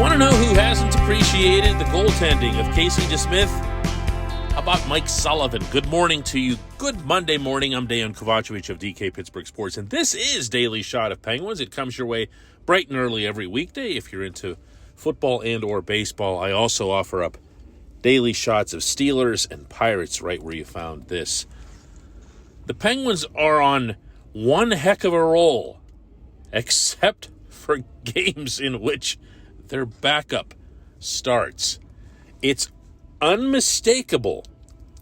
Want to know who hasn't appreciated the goaltending of Casey DeSmith? How about Mike Sullivan? Good morning to you. Good Monday morning. I'm Dejan Kovacevic of DK Pittsburgh Sports, and this is Daily Shot of Penguins. It comes your way bright and early every weekday if you're into football and or baseball. I also offer up daily shots of Steelers and Pirates right where you found this. The Penguins are on one heck of a roll, except for games in which their backup starts. It's unmistakable,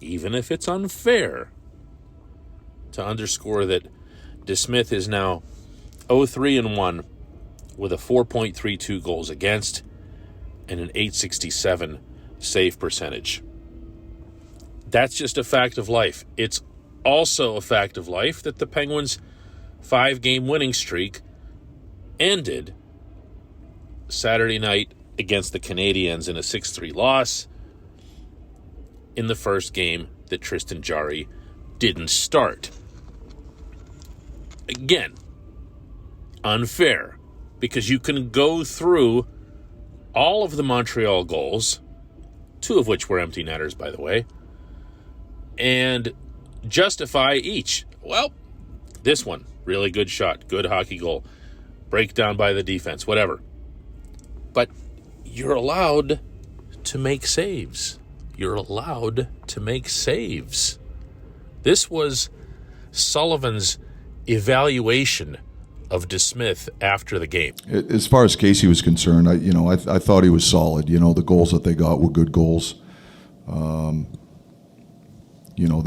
even if it's unfair, to underscore that DeSmith is now 0-3-1 with a 4.32 goals against and an .867 save percentage. That's just a fact of life. It's also a fact of life that the Penguins' 5-game winning streak ended Saturday night against the Canadiens in a 6-3 loss in the first game that Tristan Jarry didn't start. Again, unfair, because you can go through all of the Montreal goals, 2 of which were empty netters, by the way, and justify each. Well, this one, really good shot, good hockey goal, breakdown by the defense, whatever. But you're allowed to make saves. You're allowed to make saves. This was Sullivan's evaluation of DeSmith after the game. As far as Casey was concerned, I thought he was solid. The goals that they got were good goals. They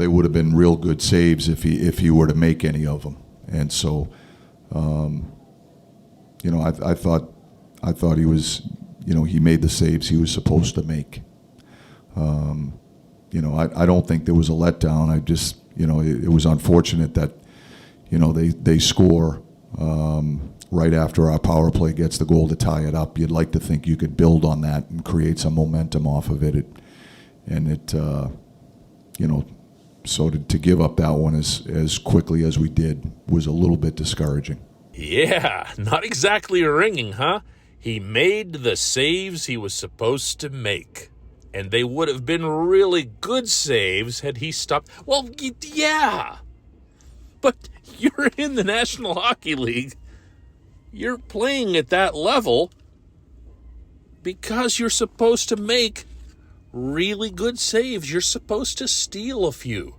would have been real good saves if he were to make any of them. And so, I thought he was, he made the saves he was supposed to make. I don't think there was a letdown. I just, it was unfortunate that, they score right after our power play gets the goal to tie it up. You'd like to think you could build on that and create some momentum off of it. So to give up that one as quickly as we did was a little bit discouraging. Yeah, not exactly ringing, huh? He made the saves he was supposed to make. And they would have been really good saves had he stopped. Well, yeah. But you're in the National Hockey League. You're playing at that level because you're supposed to make really good saves. You're supposed to steal a few.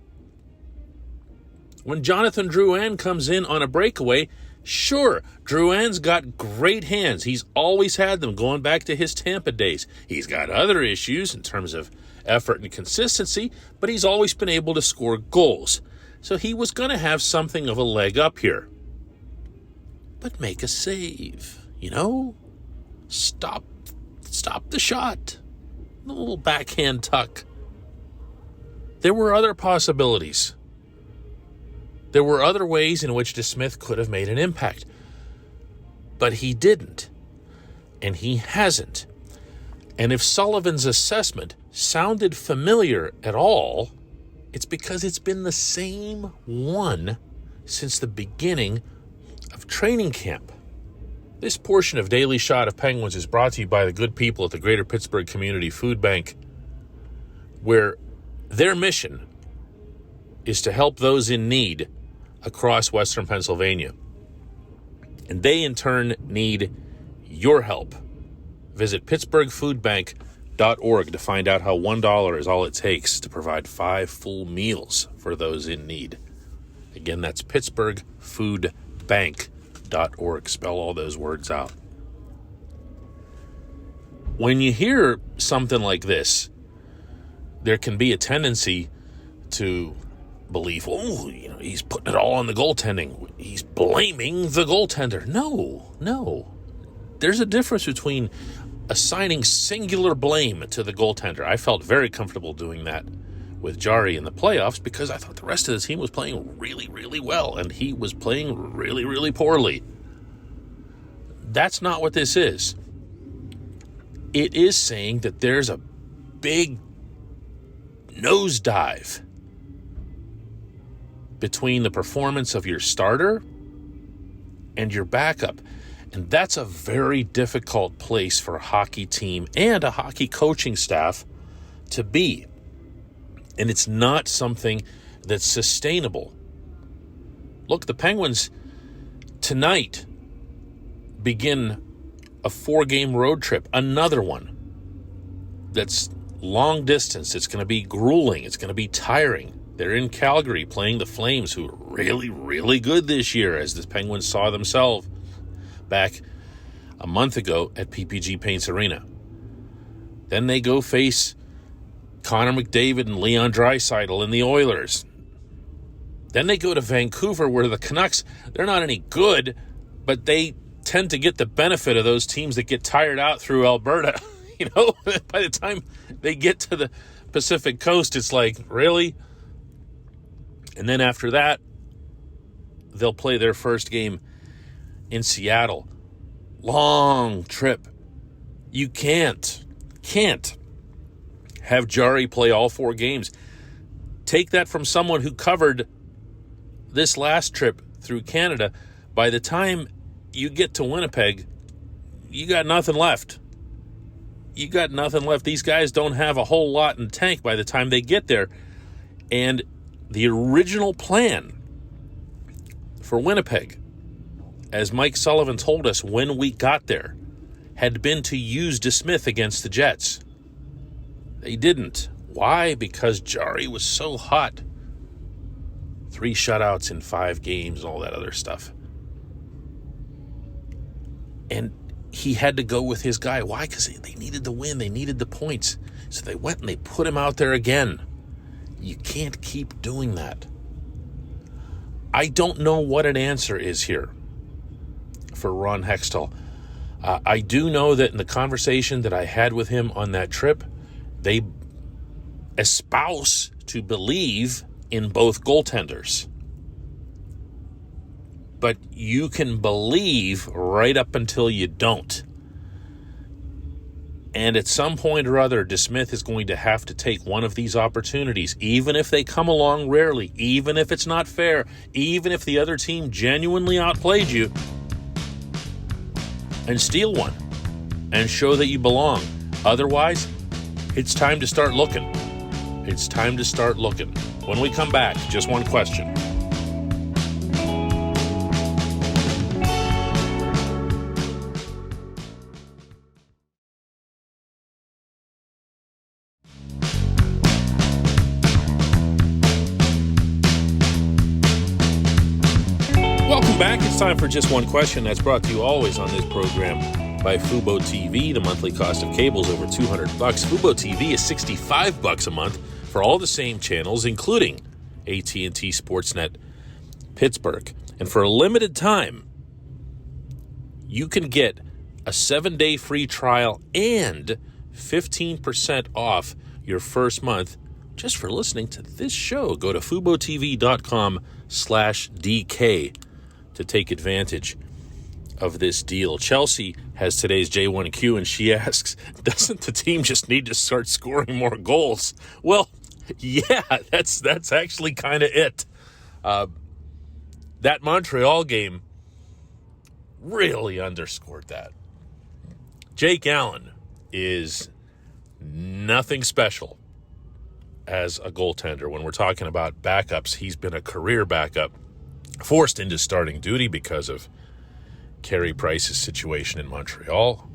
When Jonathan Drouin comes in on a breakaway, sure, Drouin's got great hands. He's always had them going back to his Tampa days. He's got other issues in terms of effort and consistency, but he's always been able to score goals. So he was going to have something of a leg up here. But make a save, Stop the shot. A little backhand tuck. There were other possibilities. There were other ways in which DeSmith could have made an impact. But he didn't. And he hasn't. And if Sullivan's assessment sounded familiar at all, it's because it's been the same one since the beginning of training camp. This portion of Daily Shot of Penguins is brought to you by the good people at the Greater Pittsburgh Community Food Bank, where their mission is to help those in need across Western Pennsylvania. And they, in turn, need your help. Visit pittsburghfoodbank.org to find out how $1 is all it takes to provide 5 full meals for those in need. Again, that's pittsburghfoodbank.org. Spell all those words out. When you hear something like this, there can be a tendency to believe, he's putting it all on the goaltending. He's blaming the goaltender. No. There's a difference between assigning singular blame to the goaltender. I felt very comfortable doing that with Jarry in the playoffs because I thought the rest of the team was playing really, really well, and he was playing really, really poorly. That's not what this is. It is saying that there's a big nosedive between the performance of your starter and your backup. And that's a very difficult place for a hockey team and a hockey coaching staff to be. And it's not something that's sustainable. Look, the Penguins tonight begin a 4-game road trip, another one that's long distance. It's going to be grueling. It's going to be tiring. They're in Calgary playing the Flames, who are really, really good this year, as the Penguins saw themselves back a month ago at PPG Paints Arena. Then they go face Connor McDavid and Leon Draisaitl and the Oilers. Then they go to Vancouver, where the Canucks, they're not any good, but they tend to get the benefit of those teams that get tired out through Alberta. You know, by the time they get to the Pacific Coast, it's like, really? And then after that, they'll play their first game in Seattle. Long trip. You can't have Jarry play all 4 games. Take that from someone who covered this last trip through Canada. By the time you get to Winnipeg, you got nothing left. You got nothing left. These guys don't have a whole lot in tank by the time they get there. And the original plan for Winnipeg, as Mike Sullivan told us when we got there, had been to use DeSmith against the Jets. They didn't. Why? Because Jarry was so hot. 3 shutouts in 5 games, all that other stuff. And he had to go with his guy. Why? Because they needed the win. They needed the points. So they went and they put him out there again. You can't keep doing that. I don't know what an answer is here for Ron Hextall. I do know that in the conversation that I had with him on that trip, they espouse to believe in both goaltenders. But you can believe right up until you don't. And at some point or other, DeSmith is going to have to take one of these opportunities, even if they come along rarely, even if it's not fair, even if the other team genuinely outplayed you, and steal one and show that you belong. Otherwise, it's time to start looking. It's time to start looking. When we come back, just one question. Welcome back. It's time for Just One Question. That's brought to you always on this program by Fubo TV. The monthly cost of cable is over $200. Fubo TV is $65 a month for all the same channels, including AT&T Sportsnet Pittsburgh. And for a limited time, you can get a 7-day free trial and 15% off your first month just for listening to this show. Go to FuboTV.com/DK to take advantage of this deal. Chelsea has today's J1Q, and she asks, doesn't the team just need to start scoring more goals? Well, yeah, that's actually kind of it. That Montreal game really underscored that. Jake Allen is nothing special as a goaltender. When we're talking about backups, he's been a career backup, forced into starting duty because of Carey Price's situation in Montreal.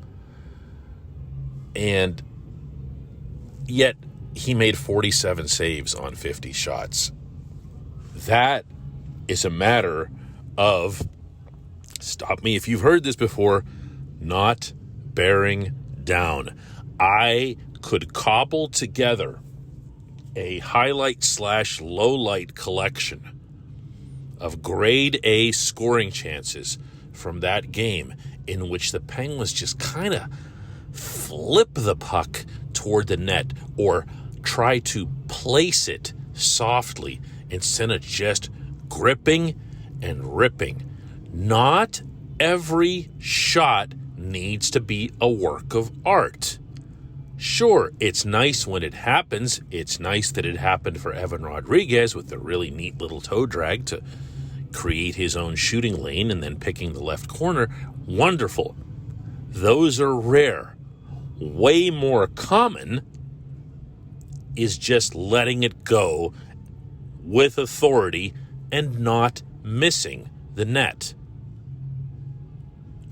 And yet he made 47 saves on 50 shots. That is a matter of, stop me if you've heard this before, not bearing down. I could cobble together a highlight/lowlight collection of grade A scoring chances from that game in which the Penguins just kind of flip the puck toward the net or try to place it softly instead of just gripping and ripping. Not every shot needs to be a work of art. Sure, it's nice when it happens. It's nice that it happened for Evan Rodriguez with the really neat little toe drag to create his own shooting lane and then picking the left corner. Wonderful. Those are rare. Way more common is just letting it go with authority and not missing the net.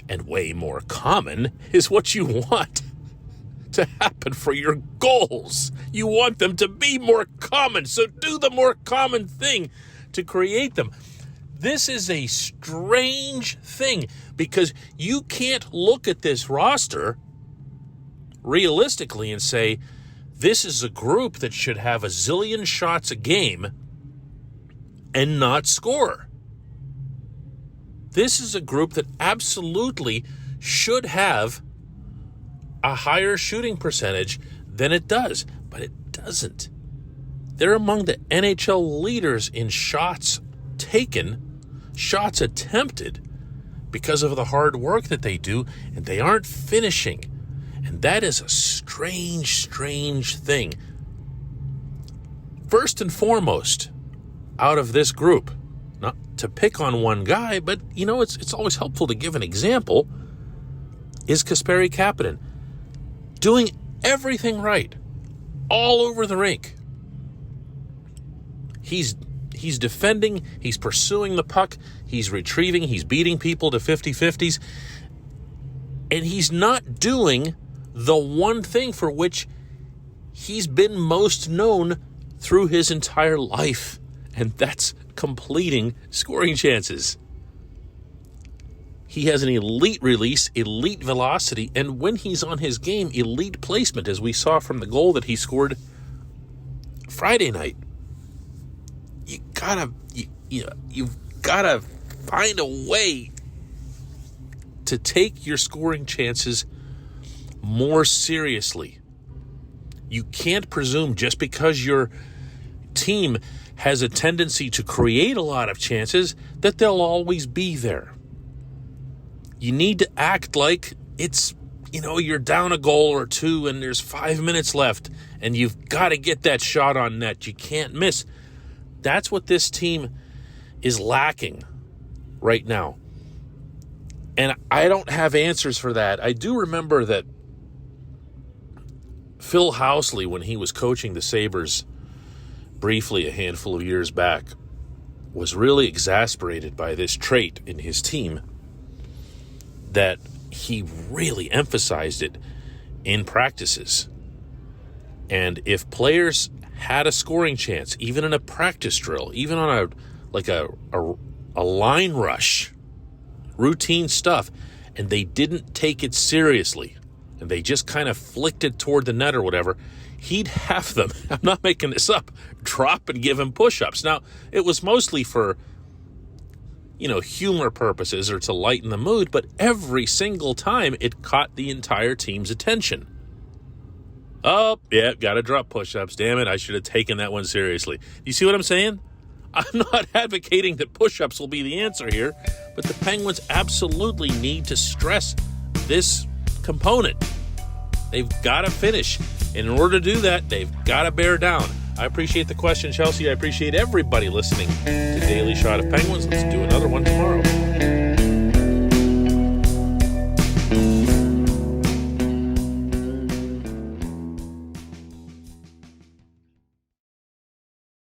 And way more common is what you want to happen for your goals. You want them to be more common, so do the more common thing to create them. This is a strange thing because you can't look at this roster realistically and say, this is a group that should have a zillion shots a game and not score. This is a group that absolutely should have a higher shooting percentage than it does, but it doesn't. They're among the NHL leaders in shots taken, shots attempted, because of the hard work that they do, and they aren't finishing. And that is a strange, strange thing. First and foremost, out of this group, not to pick on one guy, but, it's always helpful to give an example, is Kasperi Kapanen. Doing everything right, all over the rink. He's defending, he's pursuing the puck, he's retrieving, he's beating people to 50-50s, and he's not doing the one thing for which he's been most known through his entire life, and that's completing scoring chances. He has an elite release, elite velocity, and when he's on his game, elite placement, as we saw from the goal that he scored Friday night. You've gotta find a way to take your scoring chances more seriously. You can't presume just because your team has a tendency to create a lot of chances that they'll always be there. You need to act like it's, you're down a goal or two and there's 5 minutes left and you've got to get that shot on net. You can't miss. That's what this team is lacking right now. And I don't have answers for that. I do remember that Phil Housley, when he was coaching the Sabres briefly a handful of years back, was really exasperated by this trait in his team, that he really emphasized it in practices. And if players had a scoring chance, even in a practice drill, even on a line rush, routine stuff, and they didn't take it seriously, and they just kind of flicked it toward the net or whatever, he'd have them, I'm not making this up, drop and give him push-ups. Now, it was mostly for, humor purposes or to lighten the mood, but every single time it caught the entire team's attention. Oh, yeah, gotta drop push-ups. Damn it, I should have taken that one seriously. You see what I'm saying? I'm not advocating that push-ups will be the answer here, but the Penguins absolutely need to stress this component. They've got to finish. And in order to do that, they've got to bear down. I appreciate the question, Chelsea. I appreciate everybody listening to Daily Shot of Penguins. Let's do another one tomorrow.